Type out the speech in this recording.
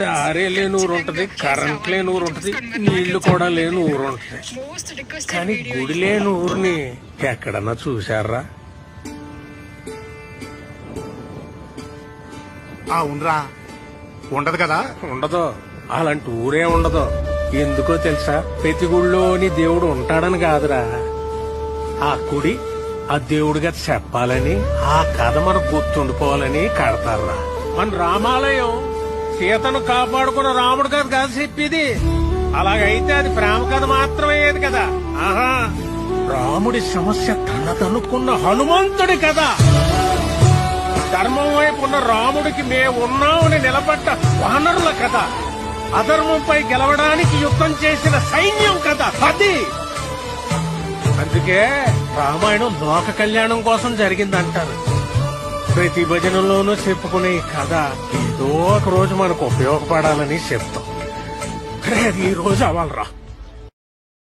దారే లేని ఊరు ఉంటది, కరెంట్ లేని ఊరు ఉంటది, నీళ్లు కూడా లేని ఊరు ఉంటది. కానీ గుడి లేని ఊరిని ఎక్కడన్నా చూశారా? ఉండరా ఉండదు కదా. ఉండదు, అలాంటి ఊరే ఉండదు. ఎందుకో తెలుసా? ప్రతి గుడిలోని దేవుడు ఉంటాడని కాదురా, ఆ గుడి ఆ దేవుడిగా చెప్పాలని, ఆ కథ మనకు గుర్తుండిపోవాలని కడతారా. మన రామాలయం సీతను కాపాడుకున్న రాముడు కథ కాదు చెప్పేది. అలాగైతే అది ప్రేమ కథ మాత్రమయ్యేది కదా. ఆహా, రాముడి సమస్య తనదనుకున్న హనుమంతుడి కథ. ధర్మం వైపు ఉన్న రాముడికి మేమున్నామని నిలబడ్డ వానరుల కథ. అధర్మంపై గెలవడానికి యుద్ధం చేసిన సైన్యం కథ అది. అందుకే రామాయణం లోక కళ్యాణం కోసం జరిగిందంటారు. ప్రతి భజనలోనూ చెప్పుకునే ఈ కథ ఏదో ఒక రోజు మనకు ఉపయోగపడాలని చెప్తాం. ఈ రోజు అవ్వాలరా.